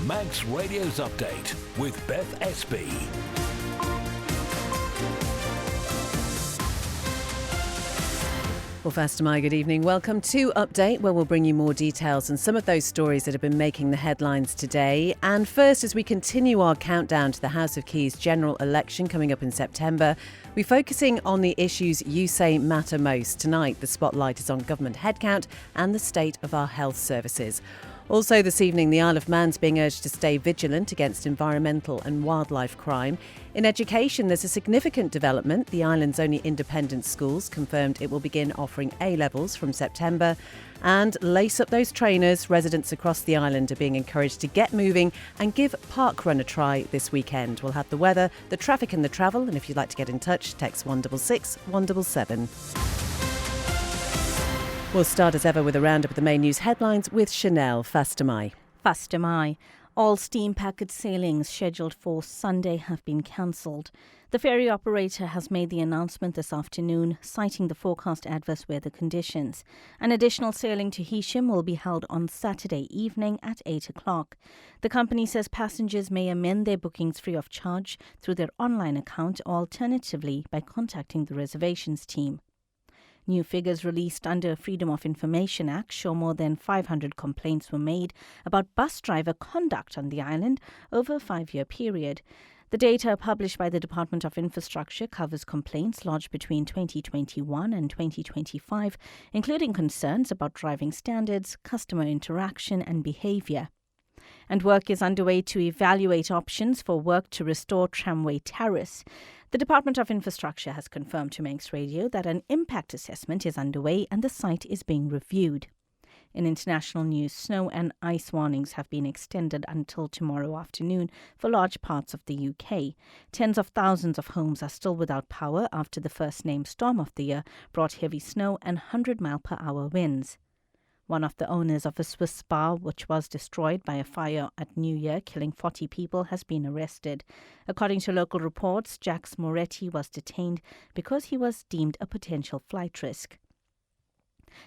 Manx Radio's Update with Beth Espy. Well, first, my good evening. Welcome to Update, where we'll bring you more details on some of those stories that have been making the headlines today. And first, as we continue our countdown to the House of Keys general election coming up in September, we're focusing on the issues you say matter most. Tonight, the spotlight is on government headcount and the state of our health services. Also this evening, the Isle of Man's being urged to stay vigilant against environmental and wildlife crime. In education, there's a significant development. The island's only independent schools confirmed it will begin offering A-levels from September. And lace up those trainers. Residents across the island are being encouraged to get moving and give Parkrun a try this weekend. We'll have the weather, the traffic and the travel. And if you'd like to get in touch, text 166 177. We'll start as ever with a roundup of the main news headlines with Chanel Fastamai. All steam packet sailings scheduled for Sunday have been cancelled. The ferry operator has made the announcement this afternoon, citing the forecast adverse weather conditions. An additional sailing to Heysham will be held on Saturday evening at 8 o'clock. The company says passengers may amend their bookings free of charge through their online account or alternatively by contacting the reservations team. New figures released under Freedom of Information Act show more than 500 complaints were made about bus driver conduct on the island over a 5-year period. The data published by the Department of Infrastructure covers complaints lodged between 2021 and 2025, including concerns about driving standards, customer interaction and behaviour. And work is underway to evaluate options for work to restore tramway terrace. The Department of Infrastructure has confirmed to Manx Radio that an impact assessment is underway and the site is being reviewed. In international news, snow and ice warnings have been extended until tomorrow afternoon for large parts of the UK. Tens of thousands of homes are still without power after the first named storm of the year brought heavy snow and 100-mile-per-hour winds. One of the owners of a Swiss spa, which was destroyed by a fire at New Year, killing 40 people, has been arrested. According to local reports, Jacques Moretti was detained because he was deemed a potential flight risk.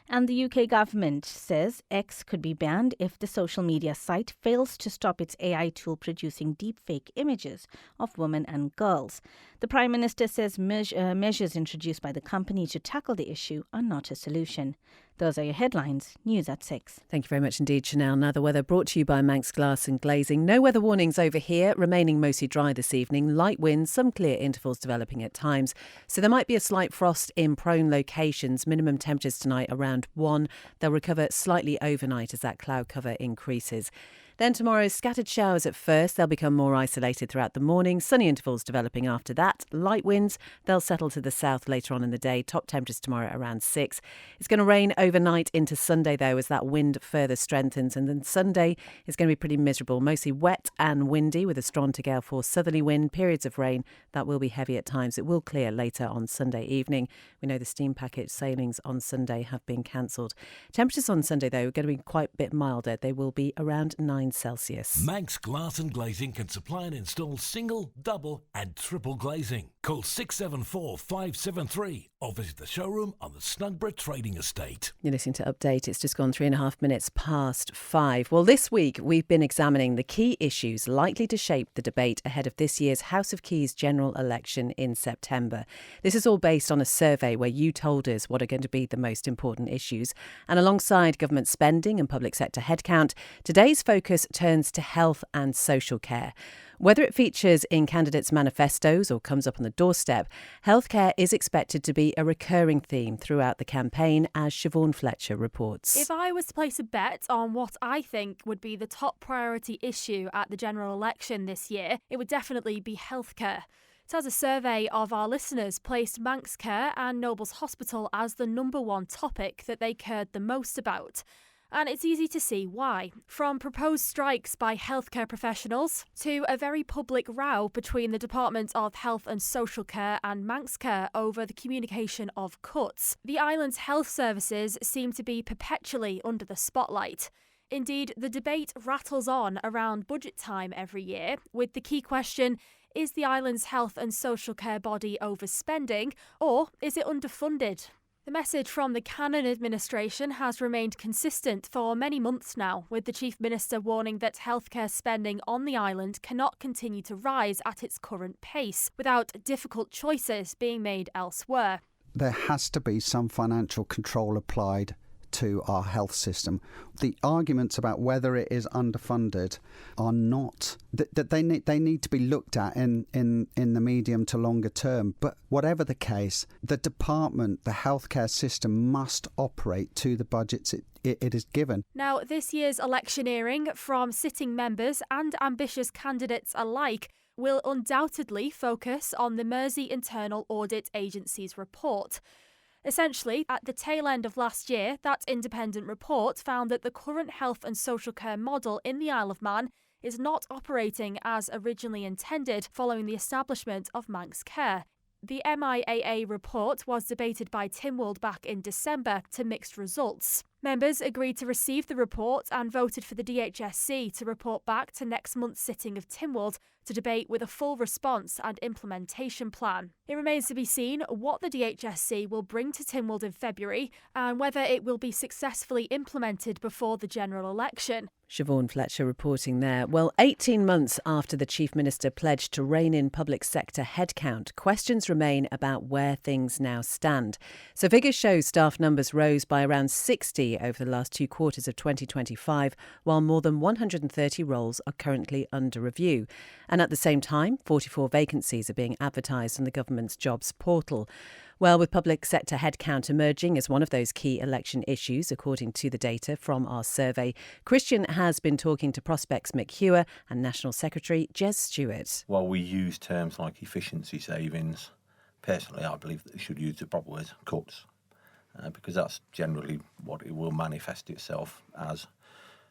And the UK government says X could be banned if the social media site fails to stop its AI tool producing deepfake images of women and girls. The Prime Minister says measures introduced by the company to tackle the issue are not a solution. Those are your headlines. News at 6. Thank you very much indeed, Chanel. Now the weather brought to you by Manx Glass and Glazing. No weather warnings over here, remaining mostly dry this evening. Light winds, some clear intervals developing at times. So there might be a slight frost in prone locations. Minimum temperatures tonight around 1. They'll recover slightly overnight as that cloud cover increases. Then tomorrow, scattered showers at first. They'll become more isolated throughout the morning. Sunny intervals developing after that. Light winds, they'll settle to the south later on in the day. Top temperatures tomorrow around 6. It's going to rain overnight into Sunday, though, as that wind further strengthens. And then Sunday is going to be pretty miserable. Mostly wet and windy with a strong to gale force southerly wind. Periods of rain that will be heavy at times. It will clear later on Sunday evening. We know the steam packet sailings on Sunday have been cancelled. Temperatures on Sunday, though, are going to be quite a bit milder. They will be around 9 Celsius. Manx Glass and Glazing can supply and install single, double and triple glazing. Call 674 573 or visit the showroom on the Snugborough Trading Estate. You're listening to Update. It's just gone 3.5 minutes past 5. Well, this week we've been examining the key issues likely to shape the debate ahead of this year's House of Keys general election in September. This is all based on a survey where you told us what are going to be the most important issues. And alongside government spending and public sector headcount, today's focus turns to health and social care. Whether it features in candidates' manifestos or comes up on the doorstep, healthcare is expected to be a recurring theme throughout the campaign, as Siobhan Fletcher reports. If I was to place a bet on what I think would be the top priority issue at the general election this year, it would definitely be healthcare. So as a survey of our listeners placed Manx Care and Nobles Hospital as the number one topic that they cared the most about. And it's easy to see why. From proposed strikes by healthcare professionals to a very public row between the Department of Health and Social Care and Manx Care over the communication of cuts, the island's health services seem to be perpetually under the spotlight. Indeed, the debate rattles on around budget time every year, with the key question, is the island's health and social care body overspending, or is it underfunded? The message from the Cannon administration has remained consistent for many months now, with the Chief Minister warning that healthcare spending on the island cannot continue to rise at its current pace, without difficult choices being made elsewhere. There has to be some financial control applied to our health system. The arguments about whether it is underfunded are not that they need to be looked at in the medium to longer term. But whatever the case, the department, the healthcare system must operate to the budgets it is given. Now, this year's electioneering from sitting members and ambitious candidates alike will undoubtedly focus on the Mersey Internal Audit Agency's report. Essentially, at the tail end of last year, that independent report found that the current health and social care model in the Isle of Man is not operating as originally intended following the establishment of Manx Care. The MIAA report was debated by Tynwald back in December to mixed results. Members agreed to receive the report and voted for the DHSC to report back to next month's sitting of Tynwald to debate with a full response and implementation plan. It remains to be seen what the DHSC will bring to Tynwald in February and whether it will be successfully implemented before the general election. Siobhan Fletcher reporting there. Well, 18 months after the Chief Minister pledged to rein in public sector headcount, questions remain about where things now stand. So figures show staff numbers rose by around 60 over the last 2 quarters of 2025, while more than 130 roles are currently under review. And at the same time, 44 vacancies are being advertised on the government's jobs portal. Well, with public sector headcount emerging as one of those key election issues, according to the data from our survey, Christian has been talking to Prospects McHugh and National Secretary Jez Stewart. While we use terms like efficiency savings, personally I believe that they should use the proper word, cuts, because that's generally what it will manifest itself as.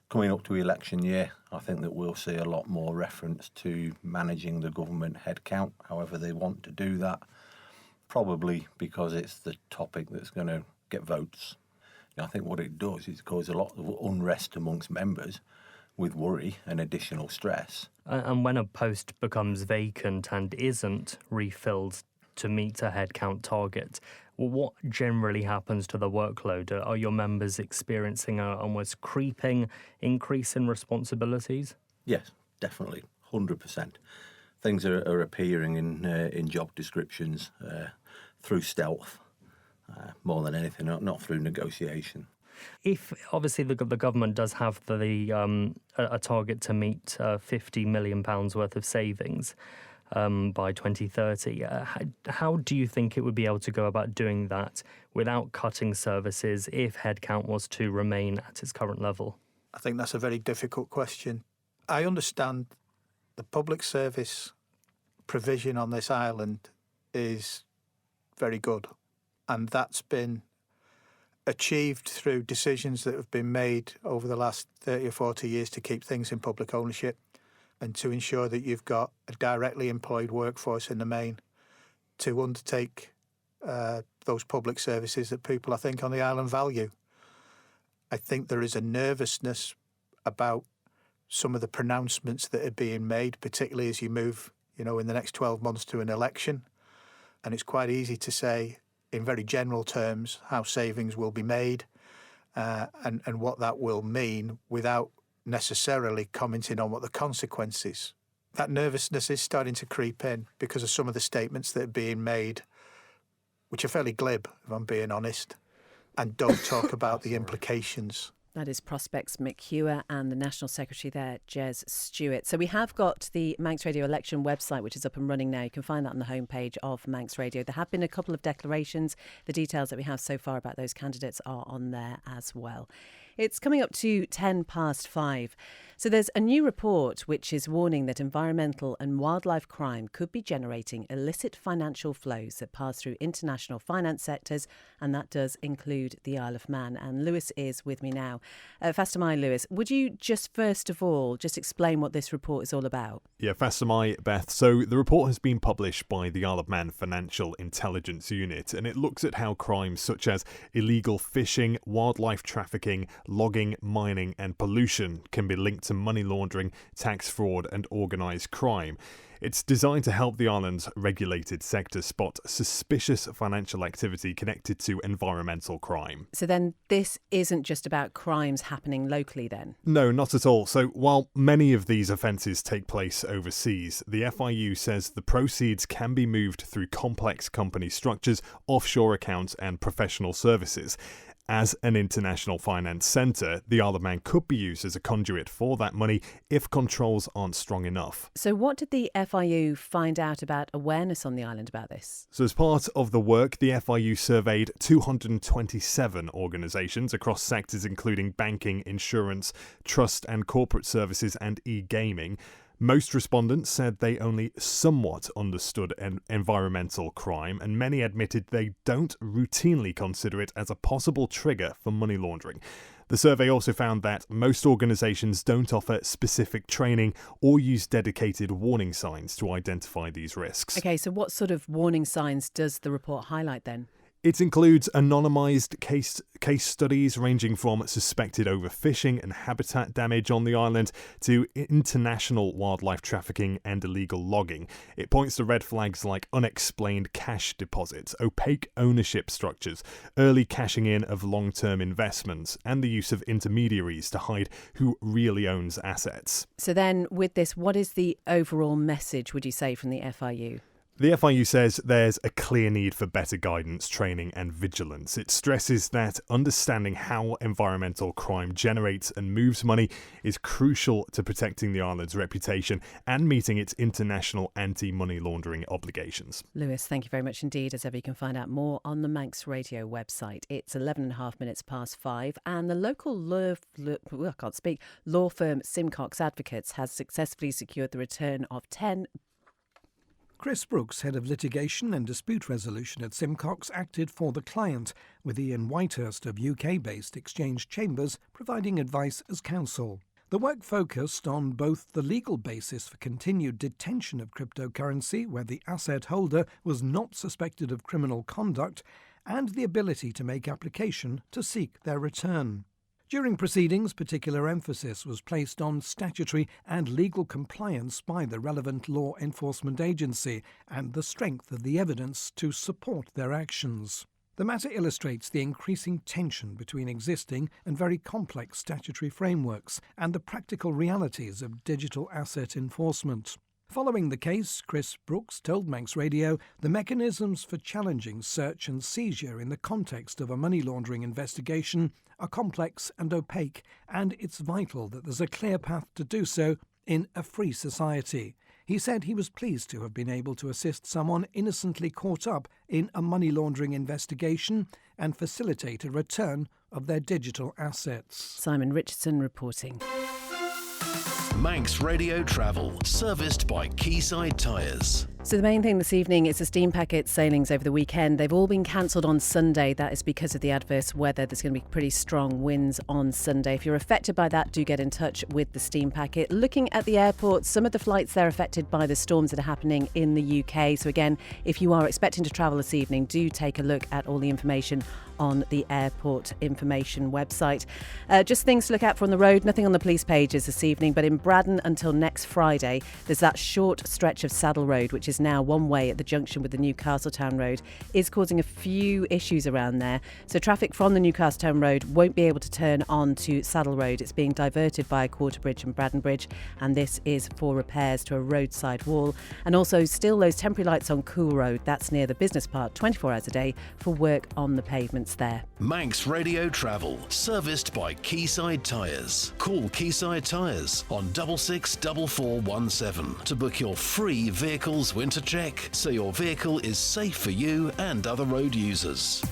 Coming up to election year, I think that we'll see a lot more reference to managing the government headcount, however they want to do that. Probably because it's the topic that's going to get votes. I think what it does is cause a lot of unrest amongst members with worry and additional stress. And when a post becomes vacant and isn't refilled to meet a headcount target, well, what generally happens to the workload? Are your members experiencing an almost creeping increase in responsibilities? Yes, definitely, 100%. Things are appearing in job descriptions through stealth, more than anything, not through negotiation. If obviously the government does have a target to meet £50 million worth of savings by 2030, how do you think it would be able to go about doing that without cutting services if headcount was to remain at its current level? I think that's a very difficult question. I understand the public service provision on this island is very good, and that's been achieved through decisions that have been made over the last 30 or 40 years to keep things in public ownership and to ensure that you've got a directly employed workforce in the main to undertake those public services that people, I think, on the island value. I think there is a nervousness about some of the pronouncements that are being made, particularly as you move, in the next 12 months to an election. And it's quite easy to say, in very general terms, how savings will be made and what that will mean without necessarily commenting on what the consequences. That nervousness is starting to creep in because of some of the statements that are being made, which are fairly glib, if I'm being honest, and don't talk about the implications. That is Prospects McHugh and the National Secretary there, Jez Stewart. So we have got the Manx Radio election website, which is up and running now. You can find that on the homepage of Manx Radio. There have been a couple of declarations. The details that we have so far about those candidates are on there as well. It's coming up to 5:10. So there's a new report which is warning that environmental and wildlife crime could be generating illicit financial flows that pass through international finance sectors, and that does include the Isle of Man. And Lewis is with me now. Fastamai, Lewis, would you just first of all just explain what this report is all about? Yeah, Fastamai, Beth. So the report has been published by the Isle of Man Financial Intelligence Unit, and it looks at how crimes such as illegal fishing, wildlife trafficking, logging, mining and pollution can be linked to money laundering, tax fraud and organised crime. It's designed to help the island's regulated sector spot suspicious financial activity connected to environmental crime. So then this isn't just about crimes happening locally then? No, not at all. So while many of these offences take place overseas, the FIU says the proceeds can be moved through complex company structures, offshore accounts and professional services. As an international finance centre, the Isle of Man could be used as a conduit for that money if controls aren't strong enough. So what did the FIU find out about awareness on the island about this? So as part of the work, the FIU surveyed 227 organisations across sectors including banking, insurance, trust and corporate services and e-gaming. Most respondents said they only somewhat understood environmental crime, and many admitted they don't routinely consider it as a possible trigger for money laundering. The survey also found that most organisations don't offer specific training or use dedicated warning signs to identify these risks. OK, so what sort of warning signs does the report highlight then? It includes anonymised case studies ranging from suspected overfishing and habitat damage on the island to international wildlife trafficking and illegal logging. It points to red flags like unexplained cash deposits, opaque ownership structures, early cashing in of long-term investments, and the use of intermediaries to hide who really owns assets. So then with this, what is the overall message, would you say, from the FIU? The FIU says there's a clear need for better guidance, training and vigilance. It stresses that understanding how environmental crime generates and moves money is crucial to protecting the island's reputation and meeting its international anti-money laundering obligations. Lewis, thank you very much indeed. As ever, you can find out more on the Manx Radio website. It's 5:11 and the local law firm Simcox Advocates has successfully secured the return of 10 Chris Brooks, head of litigation and dispute resolution at Simcox, acted for the client, with Ian Whitehurst of UK-based Exchange Chambers providing advice as counsel. The work focused on both the legal basis for continued detention of cryptocurrency, where the asset holder was not suspected of criminal conduct, and the ability to make application to seek their return. During proceedings, particular emphasis was placed on statutory and legal compliance by the relevant law enforcement agency and the strength of the evidence to support their actions. The matter illustrates the increasing tension between existing and very complex statutory frameworks and the practical realities of digital asset enforcement. Following the case, Chris Brooks told Manx Radio the mechanisms for challenging search and seizure in the context of a money laundering investigation are complex and opaque, and it's vital that there's a clear path to do so in a free society. He said he was pleased to have been able to assist someone innocently caught up in a money laundering investigation and facilitate a return of their digital assets. Simon Richardson reporting. Manx Radio Travel, serviced by Quayside Tyres. So the main thing this evening is the steam packet sailings over the weekend. They've all been cancelled on Sunday. That is because of the adverse weather. There's going to be pretty strong winds on Sunday. If you're affected by that, do get in touch with the steam packet. Looking at the airport, some of the flights there are affected by the storms that are happening in the UK. So again, if you are expecting to travel this evening, do take a look at all the information on the airport information website. Just things to look out for on the road. Nothing on the police pages this evening, but in Braddon until next Friday, there's that short stretch of Saddle Road, which is now one way at the junction with the Newcastle Town Road, is causing a few issues around there. So traffic from the Newcastle Town Road won't be able to turn on to Saddle Road. It's being diverted by Quarter Bridge and Braddon Bridge, and this is for repairs to a roadside wall. And also still those temporary lights on Cool Road, that's near the business park, 24 hours a day for work on the pavements there. Manx Radio Travel, serviced by Quayside Tyres. Call Quayside Tyres on 664417 to book your free vehicles winter check so your vehicle is safe for you and other road users.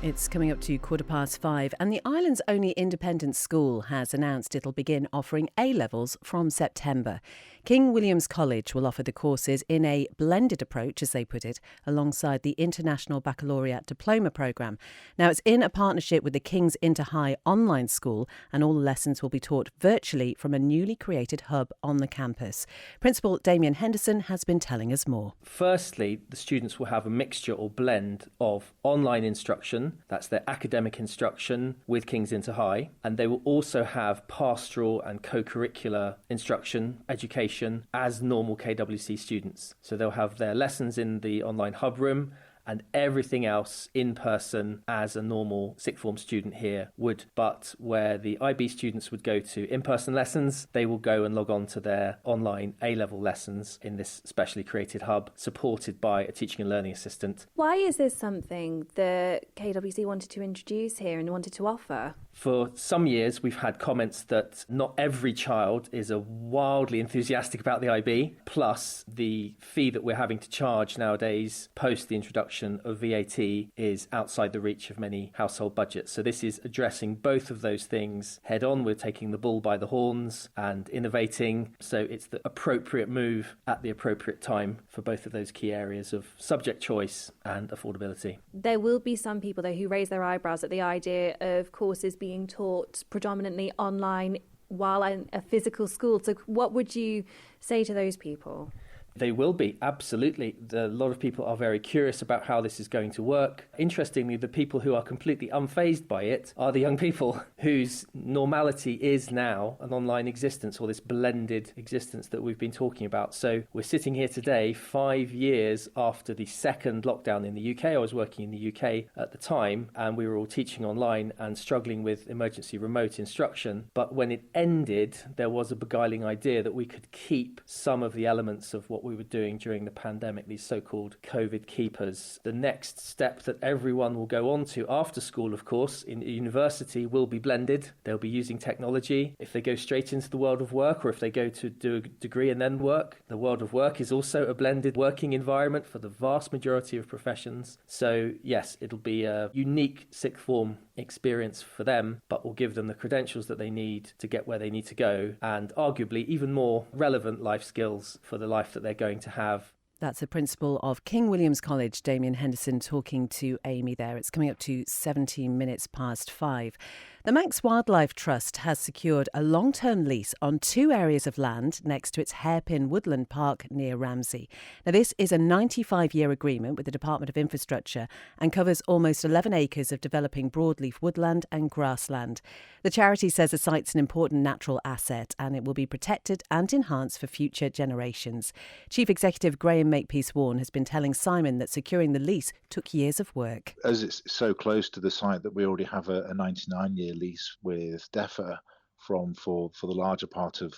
It's coming up to 5:15 and the island's only independent school has announced it'll begin offering A-levels from September. King William's College will offer the courses in a blended approach, as they put it, alongside the International Baccalaureate Diploma programme. Now, it's in a partnership with the King's Inter-High online school, and all the lessons will be taught virtually from a newly created hub on the campus. Principal Damien Henderson has been telling us more. Firstly, the students will have a mixture or blend of online instruction instruction. That's their academic instruction with King's Inter High. And they will also have pastoral and co-curricular instruction, education as normal KWC students. So they'll have their lessons in the online hub room and everything else in person as a normal sixth form student here would. But where the IB students would go to in-person lessons, they will go and log on to their online A-level lessons in this specially created hub, supported by a teaching and learning assistant. Why is this something that KWC wanted to introduce here and wanted to offer? For some years, we've had comments that not every child is wildly enthusiastic about the IB, plus the fee that we're having to charge nowadays post the introduction of VAT is outside the reach of many household budgets. So this is addressing both of those things head on. We're taking the bull by the horns and innovating. So it's the appropriate move at the appropriate time for both of those key areas of subject choice and affordability. There will be some people, though, who raise their eyebrows at the idea of courses being taught predominantly online while in a physical school. So what would you say to those people? They will be, absolutely. A lot of people are very curious about how this is going to work. Interestingly, the people who are completely unfazed by it are the young people whose normality is now an online existence, or this blended existence that we've been talking about. So we're sitting here today, 5 years after the second lockdown in the UK. I was working in the UK at the time, and we were all teaching online and struggling with emergency remote instruction. But when it ended, there was a beguiling idea that we could keep some of the elements of what we were doing during the pandemic, these so-called COVID keepers. The next step that everyone will go on to after school, of course, in university will be blended. They'll be using technology. If they go straight into the world of work, or if they go to do a degree and then work, the world of work is also a blended working environment for the vast majority of professions. So yes, it'll be a unique sixth form experience for them, but will give them the credentials that they need to get where they need to go, and arguably even more relevant life skills for the life that they're going to have. That's the principal of King William's College, Damien Henderson, talking to Amy there. It's coming up to 17 minutes past 5. The Manx Wildlife Trust has secured a long-term lease on 2 areas of land next to its hairpin woodland park near Ramsey. Now, this is a 95-year agreement with the Department of Infrastructure and covers almost 11 acres of developing broadleaf woodland and grassland. The charity says the site's an important natural asset and it will be protected and enhanced for future generations. Chief Executive Graham Makepeace-Warne has been telling Simon that securing the lease took years of work. As it's so close to the site that we already have a 99-year lease with DEFA for the larger part of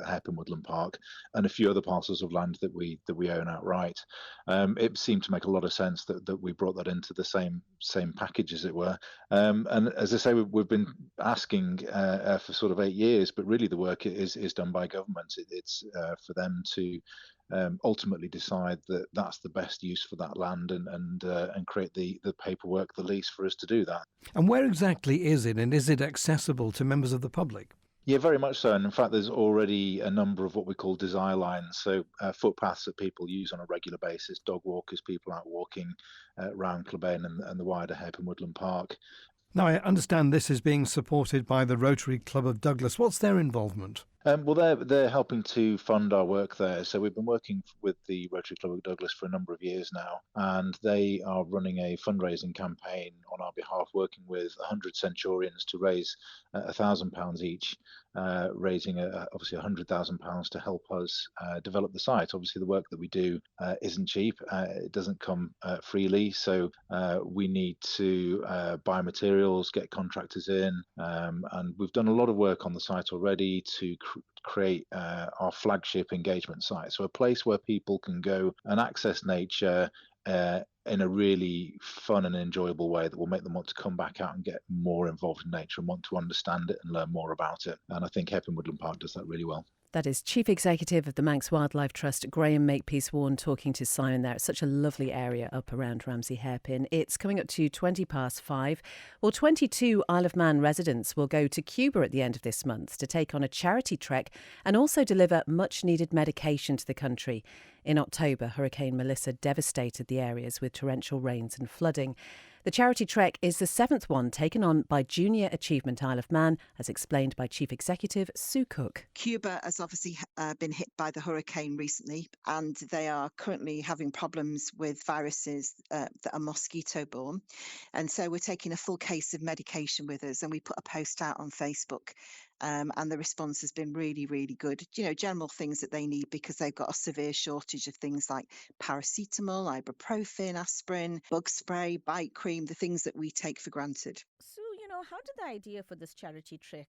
Hairpin Woodland Park and a few other parcels of land that we own outright. It seemed to make a lot of sense that we brought that into the same package, as it were. And as I say, we've been asking for sort of 8 years, but really the work is done by government. It's for them to ultimately decide that that's the best use for that land and create the paperwork, the lease for us to do that. And where exactly is it, and is it accessible to members of the public? Yeah, very much so. And in fact, there's already a number of what we call desire lines, so footpaths that people use on a regular basis, dog walkers, people out walking around Clubane and the wider Hairpin Woodland Park. Now, I understand this is being supported by the Rotary Club of Douglas. What's their involvement? Well, they're helping to fund our work there. So we've been working with the Rotary Club of Douglas for a number of years now, and they are running a fundraising campaign on our behalf, working with 100 centurions to raise £1,000 each, raising obviously £100,000 to help us develop the site. Obviously, the work that we do isn't cheap. It doesn't come freely, so we need to buy materials, get contractors in, and we've done a lot of work on the site already to create our flagship engagement site. So a place where people can go and access nature in a really fun and enjoyable way that will make them want to come back out and get more involved in nature and want to understand it and learn more about it. And I think Hairpin Woodland Park does that really well. That is Chief Executive of the Manx Wildlife Trust, Graham Makepeace-Warne, talking to Simon there. It's such a lovely area up around Ramsey Hairpin. It's coming up to 20 past 5. Well, 22 Isle of Man residents will go to Cuba at the end of this month to take on a charity trek and also deliver much-needed medication to the country. In October, Hurricane Melissa devastated the areas with torrential rains and flooding. The charity trek is the 7th one taken on by Junior Achievement Isle of Man, as explained by Chief Executive Sue Cook. Cuba has obviously been hit by the hurricane recently, and they are currently having problems with viruses that are mosquito-borne. And so we're taking a full case of medication with us, and we put a post out on Facebook. And the response has been really, really good. General things that they need because they've got a severe shortage of things like paracetamol, ibuprofen, aspirin, bug spray, bite cream, the things that we take for granted. Sue, how did the idea for this charity trek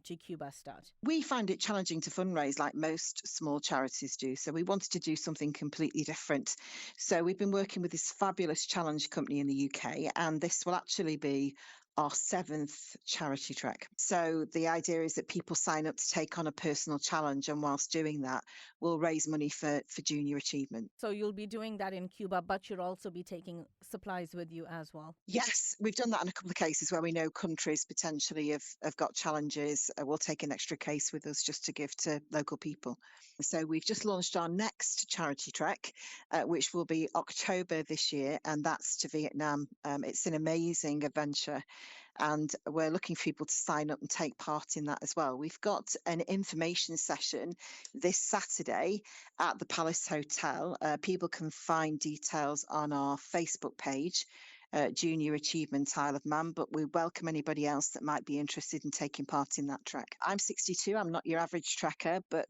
to Cuba start? We find it challenging to fundraise like most small charities do. So we wanted to do something completely different. So we've been working with this fabulous challenge company in the UK, and this will actually be our 7th charity trek. So the idea is that people sign up to take on a personal challenge, and whilst doing that, we'll raise money for junior achievement. So you'll be doing that in Cuba, but you'll also be taking supplies with you as well? Yes, we've done that in a couple of cases where we know countries potentially have got challenges. We'll take an extra case with us just to give to local people. So we've just launched our next charity trek, which will be October this year, and that's to Vietnam. It's an amazing adventure, and we're looking for people to sign up and take part in that as well. We've got an information session this Saturday at the Palace Hotel. People can find details on our Facebook page, Junior Achievement Isle of Man, but we welcome anybody else that might be interested in taking part in that trek. I'm 62, I'm not your average trekker, but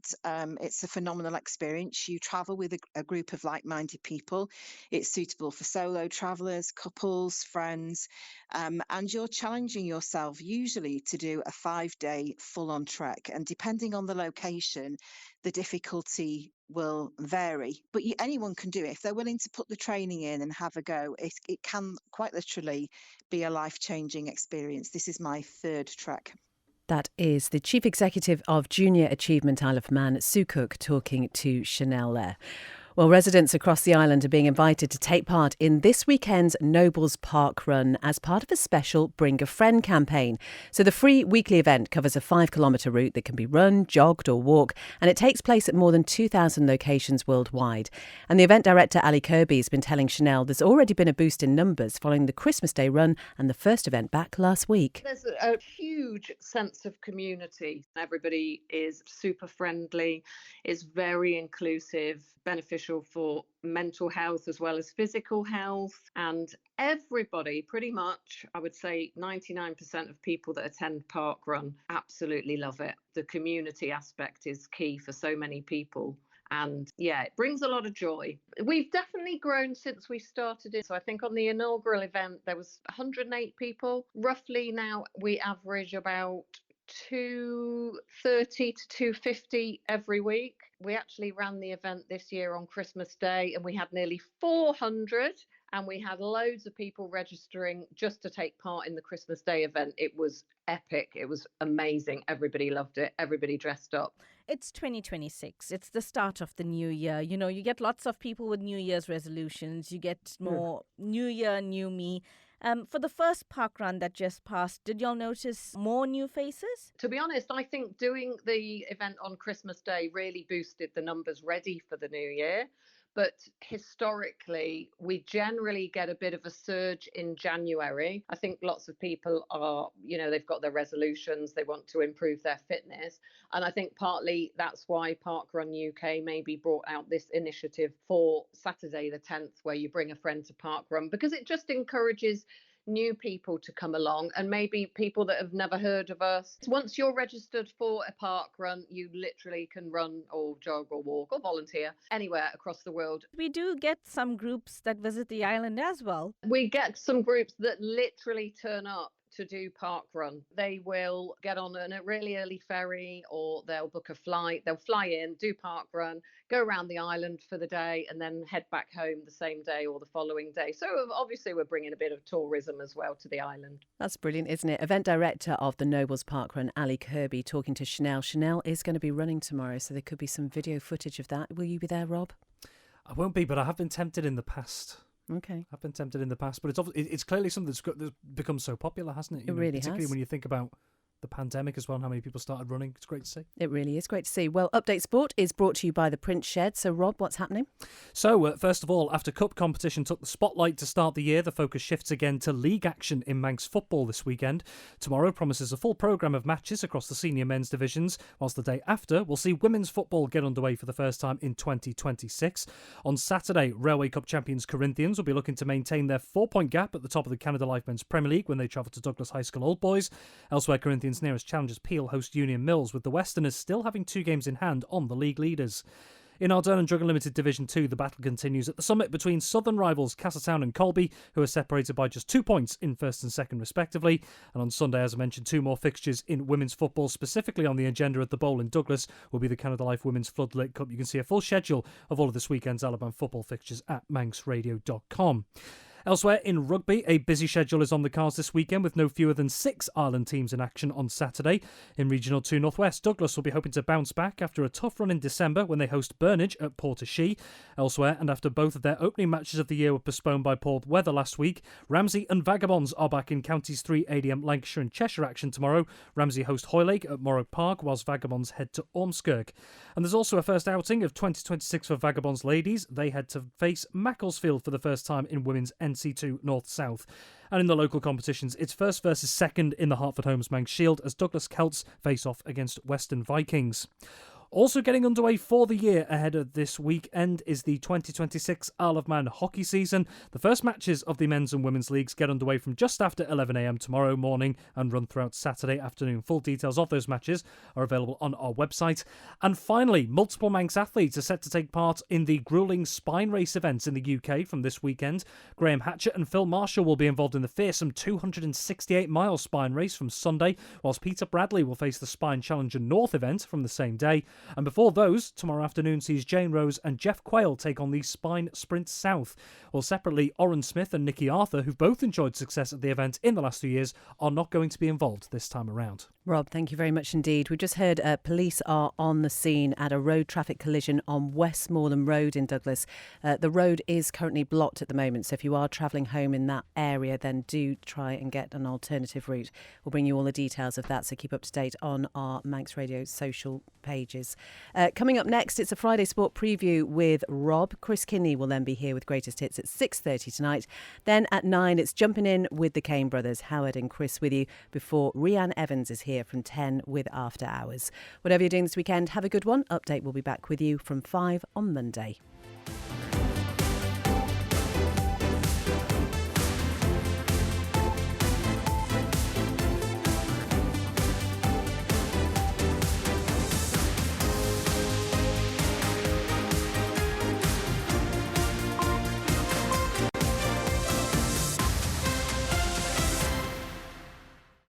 it's a phenomenal experience. You travel with a group of like-minded people. It's suitable for solo travellers, couples, friends, and you're challenging yourself usually to do a 5-day full-on trek, and depending on the location, the difficulty will vary, but anyone can do it. If they're willing to put the training in and have a go, it can quite literally be a life-changing experience. This is my 3rd trek. That is the Chief Executive of Junior Achievement Isle of Man, Sue Cook, talking to Chanel there. Well, residents across the island are being invited to take part in this weekend's Nobles Park Run as part of a special Bring a Friend campaign. So the free weekly event covers a 5-kilometre route that can be run, jogged or walk, and it takes place at more than 2,000 locations worldwide. And the event director, Ali Kirby, has been telling Chanel there's already been a boost in numbers following the Christmas Day run and the first event back last week. There's a huge sense of community. Everybody is super friendly, is very inclusive, beneficial for mental health as well as physical health, and everybody, pretty much, I would say 99% of people that attend Park Run absolutely love it. The community aspect is key for so many people. And yeah, it brings a lot of joy. We've definitely grown since we started it. So I think on the inaugural event, there was 108 people. Roughly now we average about 230 to 250 every week. We actually ran the event this year on Christmas Day, and we had nearly 400, and we had loads of people registering just to take part in the Christmas Day event. It was epic. It was amazing. Everybody loved it. Everybody dressed up. It's 2026. It's the start of the new year. You get lots of people with New Year's resolutions. You get more New Year, new me. For the first park run that just passed, did y'all notice more new faces? To be honest, I think doing the event on Christmas Day really boosted the numbers ready for the new year. But historically, we generally get a bit of a surge in January. I think lots of people are, they've got their resolutions, they want to improve their fitness. And I think partly that's why Parkrun UK maybe brought out this initiative for Saturday the 10th, where you bring a friend to Parkrun, because it just encourages new people to come along, and maybe people that have never heard of us. Once you're registered for a park run, you literally can run or jog or walk or volunteer anywhere across the world. We do get some groups that visit the island as well. We get some groups that literally turn up to do park run. They will get on a really early ferry, or they'll book a flight. They'll fly in, do park run, go around the island for the day, and then head back home the same day or the following day. So obviously we're bringing a bit of tourism as well to the island. That's brilliant, isn't it? Event director of the Nobles Park Run, Ali Kirby, talking to Chanel. Chanel is going to be running tomorrow, so there could be some video footage of that. Will you be there, Rob? I won't be, but I have been tempted in the past. Okay. I've been tempted in the past, but it's clearly something that's become so popular, hasn't it? It really has. Particularly when you think about the pandemic as well, and how many people started running. It's great to see. It really is great to see. Well, Update Sport is brought to you by the Print Shed. So, Rob, what's happening? So, first of all, after Cup competition took the spotlight to start the year, the focus shifts again to league action in Manx football this weekend. Tomorrow promises a full programme of matches across the senior men's divisions, whilst the day after we'll see women's football get underway for the first time in 2026. On Saturday, Railway Cup champions Corinthians will be looking to maintain their 4-point gap at the top of the Canada Life Men's Premier League when they travel to Douglas High School Old Boys. Elsewhere, Corinthians' nearest challengers Peel host Union Mills, with the Westerners still having 2 games in hand on the league leaders. In our Durham Drug Unlimited Division 2, the battle continues at the summit between southern rivals Castletown and Colby, who are separated by just 2 points in first and second respectively. And on Sunday, as I mentioned, 2 more fixtures in women's football, specifically on the agenda at the Bowl in Douglas, will be the Canada Life Women's Floodlit Cup. You can see a full schedule of all of this weekend's Alabama football fixtures at manxradio.com. Elsewhere in rugby, a busy schedule is on the cards this weekend with no fewer than 6 Ireland teams in action on Saturday. In Regional 2 Northwest, Douglas will be hoping to bounce back after a tough run in December when they host Burnage at Portashee. Elsewhere, and after both of their opening matches of the year were postponed by poor weather last week, Ramsey and Vagabonds are back in Counties 3 ADM Lancashire and Cheshire action tomorrow. Ramsey host Hoylake at Morrow Park, whilst Vagabonds head to Ormskirk. And there's also a first outing of 2026 for Vagabonds ladies. They head to face Macclesfield for the first time in women's NC2 North-South. And in the local competitions, it's first versus second in the Hartford Homes Manx Shield as Douglas Celts face off against Western Vikings. Also getting underway for the year ahead of this weekend is the 2026 Isle of Man hockey season. The first matches of the men's and women's leagues get underway from just after 11 a.m. tomorrow morning and run throughout Saturday afternoon. Full details of those matches are available on our website. And finally, multiple Manx athletes are set to take part in the gruelling spine race events in the UK from this weekend. Graham Hatchett and Phil Marshall will be involved in the fearsome 268-mile spine race from Sunday, whilst Peter Bradley will face the Spine Challenger North event from the same day. And before those, tomorrow afternoon sees Jane Rose and Jeff Quayle take on the Spine Sprint South. While separately, Oren Smith and Nikki Arthur, who've both enjoyed success at the event in the last 2 years, are not going to be involved this time around. Rob, thank you very much indeed. We've just heard police are on the scene at a road traffic collision on Westmoreland Road in Douglas. The road is currently blocked at the moment, so if you are travelling home in that area, then do try and get an alternative route. We'll bring you all the details of that, so keep up to date on our Manx Radio social pages. Coming up next, it's a Friday Sport preview with Rob. Chris Kinney will then be here with Greatest Hits at 6:30 tonight. Then at 9, it's Jumping In with the Kane brothers, Howard and Chris with you, before Rhiann Evans is here from 10 with After Hours. Whatever you're doing this weekend, have a good one. Update will be back with you from 5 on Monday.